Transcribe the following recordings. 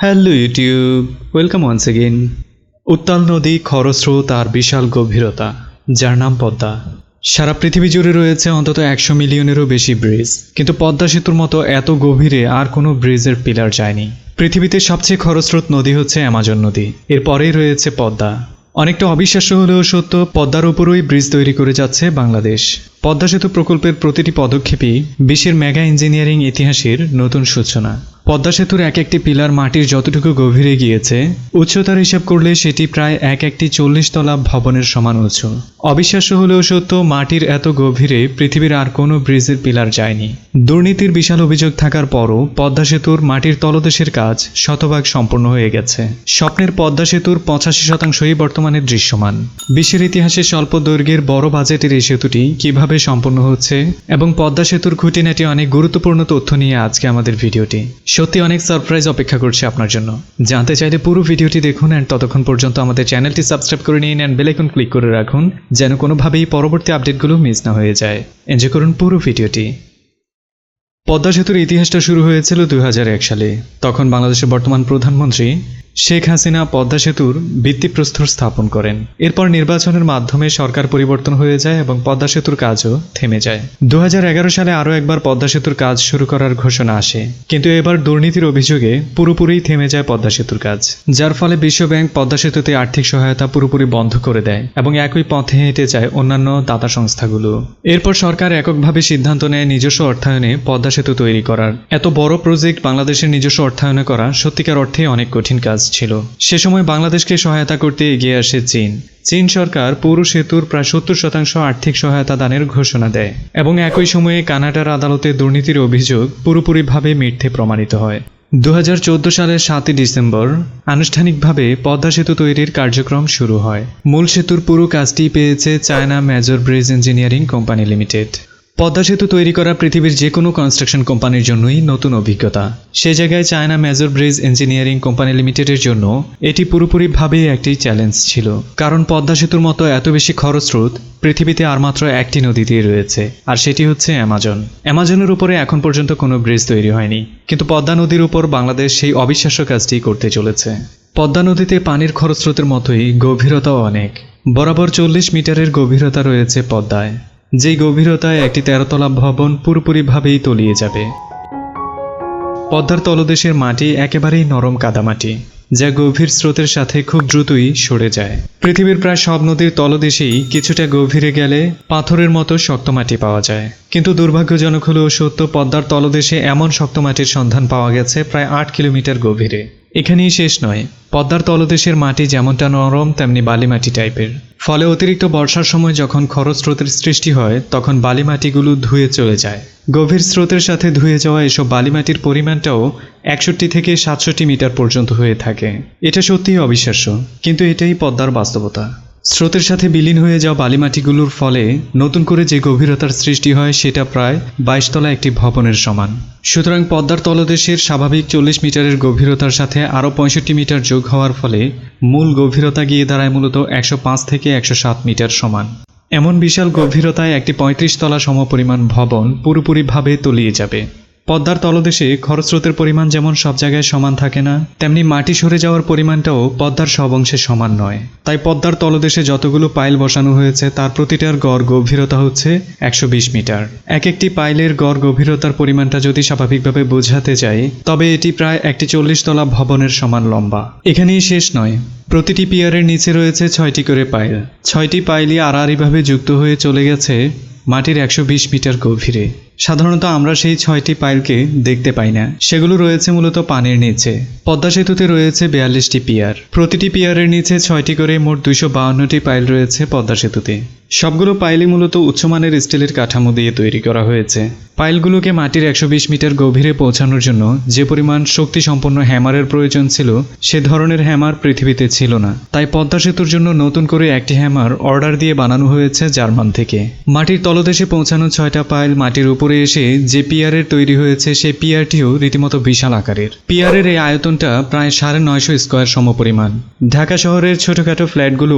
Hello YouTube, welcome once again. উত্তাল নদী, খরস্রোত আর বিশাল গভীরতা, যার নাম পদ্মা। সারা পৃথিবী জুড়ে রয়েছে অন্তত 100 মিলিয়নেরও বেশি ব্রিজ, কিন্তু পদ্মা সেতুর মতো এত গভীরে আর কোনো ব্রিজের পিলার যায়নি। পৃথিবীতে সবচেয়ে খরস্রোত নদী হচ্ছে অ্যামাজন নদী, এরপরেই রয়েছে পদ্মা। অনেকটা অবিশ্বাস্য হলেও সত্য, পদ্মার উপরই ব্রিজ তৈরি করে যাচ্ছে বাংলাদেশ। পদ্মা সেতু প্রকল্পের প্রতিটি পদক্ষেপই বিশ্বের মেগা ইঞ্জিনিয়ারিং ইতিহাসের নতুন সূচনা। পদ্মা সেতুর এক একটি পিলার মাটির যতটুকু গভীরে গিয়েছে, উচ্চতার হিসাব করলে সেটি প্রায় একটি 40 তলা ভবনের সমান উঁচু। অবিশ্বাস্য হলেও সত্য, মাটির এত গভীরে পৃথিবীর আর কোনো ব্রিজের পিলার যায়নি। দুর্নীতির বিশাল অভিযোগ থাকার পরও পদ্মা সেতুর মাটির তলদেশের কাজ শতভাগ সম্পূর্ণ হয়ে গেছে। স্বপ্নের পদ্মা সেতুর 85% বর্তমানে দৃশ্যমান। বিশ্বের ইতিহাসে স্বল্প দৈর্ঘ্যের বড় বাজেটের এই সেতুটি কিভাবে সম্পন্ন হচ্ছে এবং পদ্মা সেতুর খুঁটিনাটি অনেক গুরুত্বপূর্ণ তথ্য নিয়ে আজকে আমাদের ভিডিওটি। সত্যি অনেক সারপ্রাইজ অপেক্ষা করছে আপনার জন্য। জানতে চাইলে পুরো ভিডিওটি দেখুন অ্যান্ড ততক্ষণ পর্যন্ত আমাদের চ্যানেলটি সাবস্ক্রাইব করে নিন অ্যান্ড বেল আইকন ক্লিক করে রাখুন, যেন কোনোভাবেই পরবর্তী আপডেটগুলো মিস না হয়ে যায়। এনজয় করুন পুরো ভিডিওটি। পদ্মা সেতুর ইতিহাসটা শুরু হয়েছিল 2001 সালে। তখন বাংলাদেশের বর্তমান প্রধানমন্ত্রী শেখ হাসিনা পদ্মা সেতুর ভিত্তিপ্রস্তর স্থাপন করেন। এরপর নির্বাচনের মাধ্যমে সরকার পরিবর্তন হয়ে যায় এবং পদ্মা সেতুর কাজও থেমে যায়। 2011 সালে আরও একবার পদ্মা সেতুর কাজ শুরু করার ঘোষণা আসে, কিন্তু এবার দুর্নীতির অভিযোগে পুরোপুরি থেমে যায় পদ্মা সেতুর কাজ, যার ফলে বিশ্বব্যাংক পদ্মা সেতুতে আর্থিক সহায়তা পুরোপুরি বন্ধ করে দেয় এবং একই পথে হেঁটে যায় অন্যান্য দাতা সংস্থাগুলো। এরপর সরকার এককভাবে সিদ্ধান্ত নেয় নিজস্ব অর্থায়নে পদ্মা সেতু তৈরি করার। এত বড় প্রজেক্ট বাংলাদেশের নিজস্ব অর্থায়নে করা সত্যিকার অর্থে অনেক কঠিন কাজ ছিল। সে সময় বাংলাদেশকে সহায়তা করতে এগিয়ে আসে চীন সরকার পুরো সেতুর প্রায় 70% আর্থিক সহায়তা দানের ঘোষণা দেয় এবং একই সময়ে কানাডার আদালতে দুর্নীতির অভিযোগ পুরোপুরিভাবে মিথ্যে প্রমাণিত হয়। 2014 সালের 7 ডিসেম্বর আনুষ্ঠানিকভাবে পদ্মা সেতু তৈরির কার্যক্রম শুরু হয়। মূল সেতুর পুরো কাজটি পেয়েছে China major bridge engineering company limited. Padma সেতু তৈরি করা পৃথিবীর যে কোনো কনস্ট্রাকশন কোম্পানির জন্যই নতুন অভিজ্ঞতা। সে জায়গায় China major bridge engineering company লিমিটেডের জন্য এটি পুরোপুরিভাবে একটি চ্যালেঞ্জ ছিল, কারণ পদ্মা সেতুর মতো এত বেশি খরস্রোত পৃথিবীতে আর মাত্র একটি নদীতেই রয়েছে, আর সেটি হচ্ছে অ্যামাজন। অ্যামাজনের উপরে এখন পর্যন্ত কোনো ব্রিজ তৈরি হয়নি, কিন্তু পদ্মা নদীর উপর বাংলাদেশ সেই অবিশ্বাস্য কাজটি করতে চলেছে। পদ্মা নদীতে পানির খরস্রোতের মতোই গভীরতাও অনেক। বরাবর 40 মিটারের গভীরতা রয়েছে পদ্মায়, যেই গভীরতায় একটি 13 তলা ভবন পুরোপুরিভাবেই তলিয়ে যাবে। পদ্মার তলদেশের মাটি একেবারেই নরম কাদামাটি, যা গভীর স্রোতের সাথে খুব দ্রুতই সরে যায়। পৃথিবীর প্রায় সব নদীর তলদেশেই কিছুটা গভীরে গেলে পাথরের মতো শক্ত মাটি পাওয়া যায়, কিন্তু দুর্ভাগ্যজনক হলেও সত্য, পদ্মার তলদেশে এমন শক্ত মাটির সন্ধান পাওয়া গেছে প্রায় 8 কিলোমিটার গভীরে। এখানেই শেষ নয়, পদ্মার তলদেশের মাটি যেমনটা নরম তেমনি বালিমাটি টাইপের। ফলে অতিরিক্ত বর্ষার সময় যখন খরস্রোতের সৃষ্টি হয়, তখন বালিমাটিগুলো ধুয়ে চলে যায়। গভীর স্রোতের সাথে ধুয়ে যাওয়া এসব বালিমাটির পরিমাণটাও 61 থেকে 67 মিটার পর্যন্ত হয়ে থাকে। এটা সত্যিই অবিশ্বাস্য, কিন্তু এটাই পদ্মার বাস্তবতা। স্রোতের সাথে বিলীন হয়ে যাওয়া বালিমাটিগুলোর ফলে নতুন করে যে গভীরতার সৃষ্টি হয় সেটা প্রায় 22 তলা একটি ভবনের সমান। সুতরাং পদ্মার তলদেশের স্বাভাবিক 40 মিটারের গভীরতার সাথে আরও 65 মিটার যোগ হওয়ার ফলে মূল গভীরতা গিয়ে দাঁড়ায় মূলত 105 থেকে 107 মিটার সমান। এমন বিশাল গভীরতায় একটি 35 তলা সমপরিমাণ ভবন পুরোপুরিভাবে তলিয়ে যাবে। পদ্মার তলদেশে খরস্রোতের পরিমাণ যেমন সব জায়গায় সমান থাকে না, তেমনি মাটি সরে যাওয়ার পরিমাণটাও পদ্মার সব অংশে সমান নয়। তাই পদ্মার তলদেশে যতগুলো পাইল বসানো হয়েছে তার প্রতিটার গড় গভীরতা হচ্ছে 120 মিটার। এক একটি পাইলের গড় গভীরতার পরিমাণটা যদি স্বাভাবিকভাবে বোঝাতে চাই, তবে এটি প্রায় একটি 40 তলা ভবনের সমান লম্বা। এখানেই শেষ নয়, প্রতিটি পিয়ারের নিচে রয়েছে 6টি করে পাইল। 6টি পাইলই আড়াআড়িভাবে যুক্ত হয়ে চলে গেছে মাটির 120 মিটার গভীরে। সাধারণত আমরা সেই 6টি পাইলকে দেখতে পাই না, সেগুলো রয়েছে মূলত পানির নিচে। পদ্মা সেতুতে রয়েছে 42টি পিয়ার। প্রতিটি পিয়ারের নিচে 6টি করে মোট 252টি পাইল রয়েছে পদ্মা সেতুতে। সবগুলো পাইলই মূলত উচ্চমানের স্টিলের কাঠামো দিয়ে তৈরি করা হয়েছে। পাইলগুলোকে মাটির 120 মিটার গভীরে পৌঁছানোর জন্য যে পরিমাণ শক্তিসম্পন্ন হ্যামারের প্রয়োজন ছিল, সে ধরনের হ্যামার পৃথিবীতে ছিল না। তাই পদ্মা সেতুর জন্য নতুন করে একটি হ্যামার অর্ডার দিয়ে বানানো হয়েছে জার্মান থেকে। মাটির তলদেশে পৌঁছানো 6টা পাইল মাটির উপরে এসে যে পিয়ারের তৈরি হয়েছে, সেই পিয়ারটিও রীতিমতো বিশাল আকারের। পিয়ারের এই আয়তনটা প্রায় 950 স্কোয়ার সমপরিমাণ। ঢাকা শহরের ছোটখাটো ফ্ল্যাটগুলো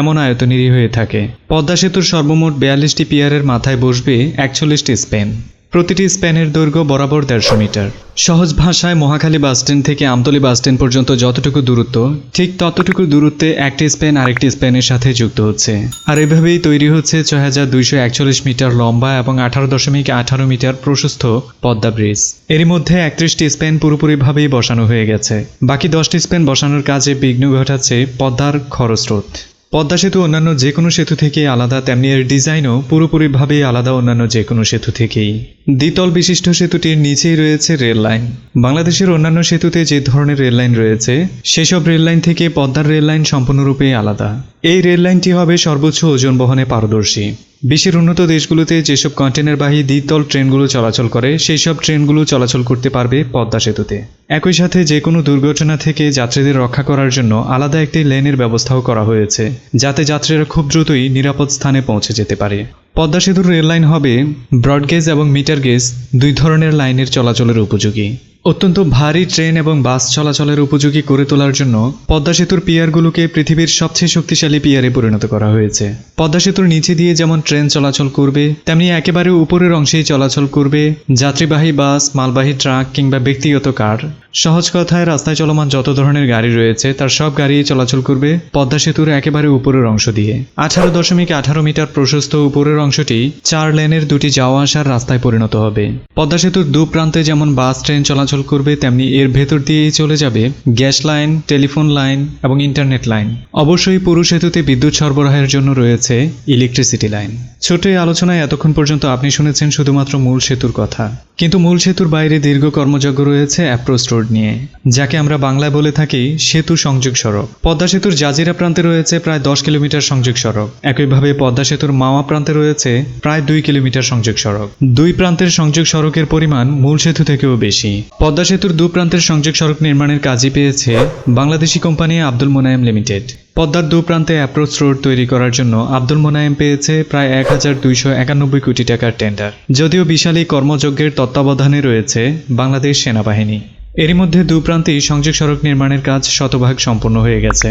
এমন আয়তনেরই হয়ে থাকে। পদ্মা সেতুর সর্বমোট 42টি পিয়ারের মাথায় বসবে 41টি স্প্যান। প্রতিটি স্প্যানের দৈর্ঘ্য বরাবর 150 মিটার। সহজ ভাষায় মহাখালী বাসস্ট্যান্ড থেকে আমতলী বাসস্ট্যান্ড পর্যন্ত যতটুকু দূরত্ব, ঠিক ততটুকু দূরত্বে একটি স্প্যান আরেকটি স্প্যানের সাথে যুক্ত হচ্ছে। আর এভাবেই তৈরি হচ্ছে 6241 মিটার লম্বা এবং 18.18 মিটার প্রশস্ত পদ্মা ব্রিজ। এরই মধ্যে 31টি স্প্যান পুরোপুরিভাবেই বসানো হয়ে গেছে। বাকি 10টি স্প্যান বসানোর কাজে বিঘ্ন ঘটাচ্ছে পদ্মার খরস্রোত। পদ্মা সেতু অন্যান্য যে কোনো সেতু থেকে আলাদা, তেমনি এর ডিজাইনও পুরোপুরিভাবেই আলাদা অন্যান্য যে কোনো সেতু থেকেই। দ্বিতল বিশিষ্ট সেতুটির নিচেই রয়েছে রেল লাইন। বাংলাদেশের অন্যান্য সেতুতে যে ধরনের রেল লাইন রয়েছে, সেসব রেল লাইন থেকে পদ্মার রেল লাইন সম্পূর্ণরূপে আলাদা। এই রেল লাইনটি হবে সর্বোচ্চ ওজন বহনে পারদর্শী। বিশ্বের উন্নত দেশগুলোতে যেসব কন্টেনারবাহী দ্বিতল ট্রেনগুলো চলাচল করে, সেই সব ট্রেনগুলো চলাচল করতে পারবে পদ্মা সেতুতে। একই সাথে যে কোনো দুর্ঘটনা থেকে যাত্রীদের রক্ষা করার জন্য আলাদা একটি লেনের ব্যবস্থাও করা হয়েছে, যাতে যাত্রীরা খুব দ্রুতই নিরাপদ স্থানে পৌঁছে যেতে পারে। পদ্মা সেতুর রেল লাইন হবে ব্রডগেজ এবং মিটার গেজ দুই ধরনের লাইনের চলাচলের উপযোগী। অত্যন্ত ভারী ট্রেন এবং বাস চলাচলের উপযোগী করে তোলার জন্য পদ্মা সেতুর পিয়ারগুলোকে পৃথিবীর সবচেয়ে শক্তিশালী পিয়ারে পরিণত করা হয়েছে। পদ্মা সেতুর নিচে দিয়ে যেমন ট্রেন চলাচল করবে, তেমনি একেবারে উপরের অংশেই চলাচল করবে যাত্রীবাহী বাস, মালবাহী ট্রাক কিংবা ব্যক্তিগত কার। সহজ কথায়, রাস্তায় চলমান যত ধরনের গাড়ি রয়েছে তার সব গাড়ি চলাচল করবে পদ্মা সেতুর একেবারে উপরের অংশ দিয়ে। 18.18 মিটার প্রশস্ত উপরের অংশটি 4 লেনের দুটি যাওয়া আসার রাস্তায় পরিণত হবে। পদ্মা সেতুর দু প্রান্তে যেমন বাস ট্রেন চলাচল করবে, তেমনি এর ভেতর দিয়েই চলে যাবে গ্যাস লাইন, টেলিফোন লাইন এবং ইন্টারনেট লাইন। অবশ্যই পুরো সেতুতে বিদ্যুৎ সরবরাহের জন্য রয়েছে ইলেকট্রিসিটি লাইন। ছোট এই আলোচনায় এতক্ষণ পর্যন্ত আপনি শুনেছেন শুধুমাত্র মূল সেতুর কথা, কিন্তু মূল সেতুর বাইরে দীর্ঘ কর্মযজ্ঞ রয়েছে অ্যাপ্রোচ রোড নিয়ে, যাকে আমরা বাংলায় বলে থাকি সেতু সংযোগ সড়ক। পদ্মা সেতুর জাজিরা প্রান্তে রয়েছে প্রায় 10 কিলোমিটার সংযোগ সড়ক। একইভাবে পদ্মা সেতুর মাওয়া প্রান্তে রয়েছে প্রায় 2 কিলোমিটার সংযোগ সড়ক। দুই প্রান্তের সংযোগ সড়কের পরিমাণ মূল সেতু থেকেও বেশি। পদ্মা সেতুর দু প্রান্তের সংযোগ সড়ক নির্মাণের কাজই পেয়েছে বাংলাদেশি কোম্পানি আব্দুল মোনায়েম লিমিটেড। পদ্মার দু প্রান্তে অ্যাপ্রোচ রোড তৈরি করার জন্য আব্দুল মোনায়েম পেয়েছে প্রায় 1291 কোটি টাকার টেন্ডার। যদিও বিশাল এই কর্মযজ্ঞের তত্ত্বাবধানে রয়েছে বাংলাদেশ সেনাবাহিনী। এরই মধ্যে দু প্রান্তেই সংযোগ সড়ক নির্মাণের কাজ শতভাগ সম্পন্ন হয়ে গেছে।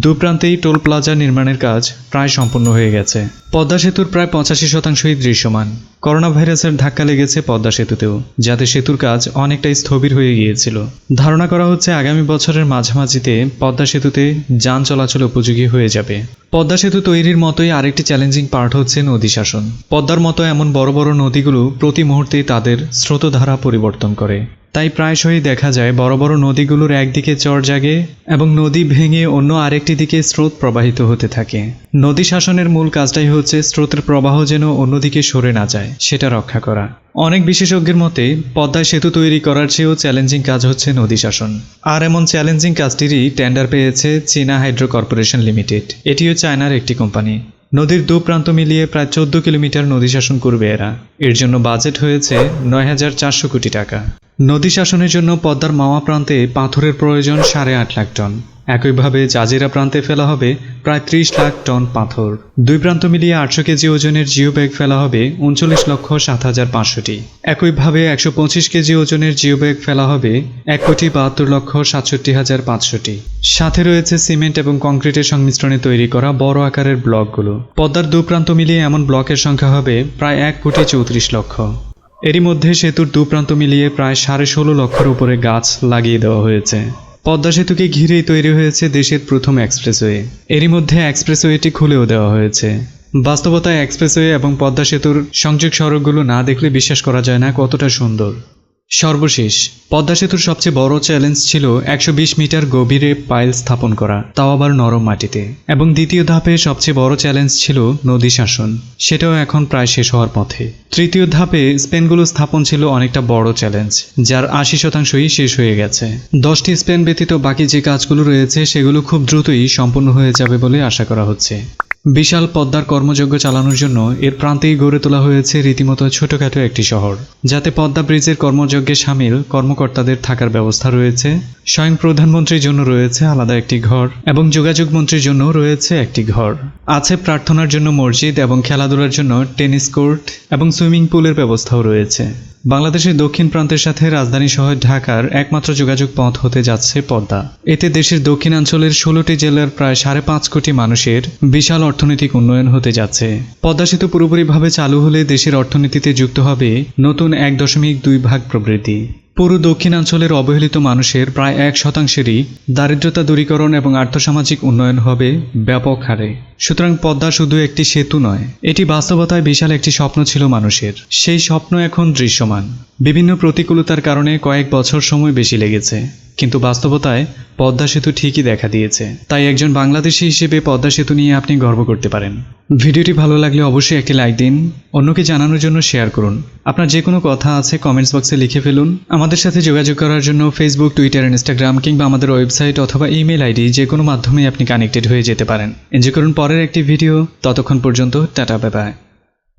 দু প্রান্তেই টোল প্লাজা নির্মাণের কাজ প্রায় সম্পন্ন হয়ে গেছে। পদ্মা সেতুর প্রায় 85% দৃশ্যমান। করোনা ভাইরাসের ধাক্কা লেগেছে পদ্মা সেতুতেও, যাতে সেতুর কাজ অনেকটাই স্থবির হয়ে গিয়েছিল। ধারণা করা হচ্ছে আগামী বছরের মাঝামাঝিতে পদ্মা সেতুতে যান চলাচল উপযোগী হয়ে যাবে। পদ্মা সেতু তৈরির মতোই আরেকটি চ্যালেঞ্জিং পার্ট হচ্ছে নদী শাসন। পদ্মার মতো এমন বড় বড় নদীগুলো প্রতি মুহূর্তে তাদের স্রোতধারা পরিবর্তন করে। তাই প্রায়শই দেখা যায় বড় বড় নদীগুলোর একদিকে চর জাগে এবং নদী ভেঙে অন্য আরেকটি দিকে স্রোত প্রবাহিত হতে থাকে। নদী শাসনের মূল কাজটাই হচ্ছে স্রোতের প্রবাহ যেন অন্যদিকে সরে না যায় সেটা রক্ষা করা। অনেক বিশেষজ্ঞের মতে পদ্মায় সেতু তৈরি করার চেয়েও চ্যালেঞ্জিং কাজ হচ্ছে নদী শাসন। আর এমন চ্যালেঞ্জিং কাজটিরই টেন্ডার পেয়েছে চীনা হাইড্রো কর্পোরেশন লিমিটেড। এটিও চায়নার একটি কোম্পানি। নদীর দু প্রান্ত মিলিয়ে প্রায় 14 কিলোমিটার নদী শাসন করবে এরা। এর জন্য বাজেট হয়েছে 9,400 কোটি টাকা। নদী শাসনের জন্য পদ্মার মাওয়া প্রান্তে পাথরের প্রয়োজন 8.5 লাখ টন। একইভাবে জাজিরা প্রান্তে ফেলা হবে প্রায় 30 লাখ টন পাথর। দুই প্রান্ত মিলিয়ে 800 কেজি ওজনের জিও ব্যাগ ফেলা হবে 39,07,500টি। একইভাবে 125 কেজি ওজনের জিও ব্যাগ ফেলা হবে 1,72,67,500টি। সাথে রয়েছে সিমেন্ট এবং কংক্রিটের সংমিশ্রণে তৈরি করা বড় আকারের ব্লকগুলো। পদ্মার দু প্রান্ত মিলিয়ে এমন ব্লকের সংখ্যা হবে প্রায় 1,34,00,000। এরই মধ্যে সেতুর দু প্রান্ত মিলিয়ে প্রায় 16.5 লক্ষের উপরে গাছ লাগিয়ে দেওয়া হয়েছে। পদ্মা সেতুকে ঘিরেই তৈরি হয়েছে দেশের প্রথম এক্সপ্রেসওয়ে। এরই মধ্যে এক্সপ্রেসওয়েটি খুলেও দেওয়া হয়েছে। বাস্তবতায় এক্সপ্রেসওয়ে এবং পদ্মা সেতুর সংযোগ সড়কগুলো না দেখলে বিশ্বাস করা যায় না কতটা সুন্দর। সর্বশেষ, পদ্মা সেতুর সবচেয়ে বড় চ্যালেঞ্জ ছিল 120 মিটার গভীরে পাইল স্থাপন করা, তাও আবার নরম মাটিতে। এবং দ্বিতীয় ধাপে সবচেয়ে বড় চ্যালেঞ্জ ছিল নদী শাসন, সেটাও এখন প্রায় শেষ হওয়ার পথে। তৃতীয় ধাপে স্পেনগুলো স্থাপন ছিল অনেকটা বড় চ্যালেঞ্জ, যার 80%ই শেষ হয়ে গেছে। 10টি স্পেন ব্যতীত বাকি যে কাজগুলো রয়েছে সেগুলো খুব দ্রুতই সম্পন্ন হয়ে যাবে বলে আশা করা হচ্ছে। বিশাল পদ্মার কর্মযজ্ঞ চালানোর জন্য এর প্রান্তেই গড়ে তোলা হয়েছে রীতিমতো ছোটখাটো একটি শহর, যাতে পদ্মা ব্রিজের কর্মযজ্ঞে সামিল কর্মকর্তাদের থাকার ব্যবস্থা রয়েছে। স্বয়ং প্রধানমন্ত্রীর জন্য রয়েছে আলাদা একটি ঘর এবং যোগাযোগ মন্ত্রীর জন্য রয়েছে একটি ঘর। আছে প্রার্থনার জন্য মসজিদ এবং খেলাধুলার জন্য টেনিস কোর্ট এবং সুইমিং পুলের ব্যবস্থাও রয়েছে। বাংলাদেশের দক্ষিণ প্রান্তের সাথে রাজধানী শহর ঢাকার একমাত্র যোগাযোগ পথ হতে যাচ্ছে পদ্মা। এতে দেশের দক্ষিণাঞ্চলের 16টি জেলার প্রায় 5.5 কোটি মানুষের বিশাল অর্থনৈতিক উন্নয়ন হতে যাচ্ছে। পদ্মা সেতু পুরোপুরিভাবে চালু হলে দেশের অর্থনীতিতে যুক্ত হবে নতুন 1.2 ভাগ প্রবৃদ্ধি। পুরো দক্ষিণাঞ্চলের অবহেলিত মানুষের প্রায় 1%-এরই দারিদ্রতা দূরীকরণ এবং আর্থসামাজিক উন্নয়ন হবে ব্যাপক হারে। সুতরাং পদ্মা শুধু একটি সেতু নয়, এটি বাস্তবতায় বিশাল একটি স্বপ্ন ছিল মানুষের। সেই স্বপ্ন এখন দৃশ্যমান। বিভিন্ন প্রতিকূলতার কারণে কয়েক বছর সময় বেশি লেগেছে, কিন্তু বাস্তবতায় পদ্মা সেতু ঠিকই দেখা দিয়েছে। তাই একজন বাংলাদেশী হিসেবে পদ্মা সেতু নিয়ে আপনি গর্ব করতে পারেন। ভিডিওটি ভালো লাগলে অবশ্যই একটি লাইক দিন, অন্যকে জানানোর জন্য শেয়ার করুন। আপনার যে কোনো কথা আছে কমেন্টস বক্সে লিখে ফেলুন। আমাদের সাথে যোগাযোগ করার জন্য ফেসবুক, টুইটার, ইনস্টাগ্রাম কিংবা আমাদের ওয়েবসাইট অথবা ইমেল আইডি যে কোনো মাধ্যমে আপনি কানেক্টেড হয়ে যেতে পারেন। এনজয় করুন পরের একটি ভিডিও। ততক্ষণ পর্যন্ত টাটা, বাই বাই।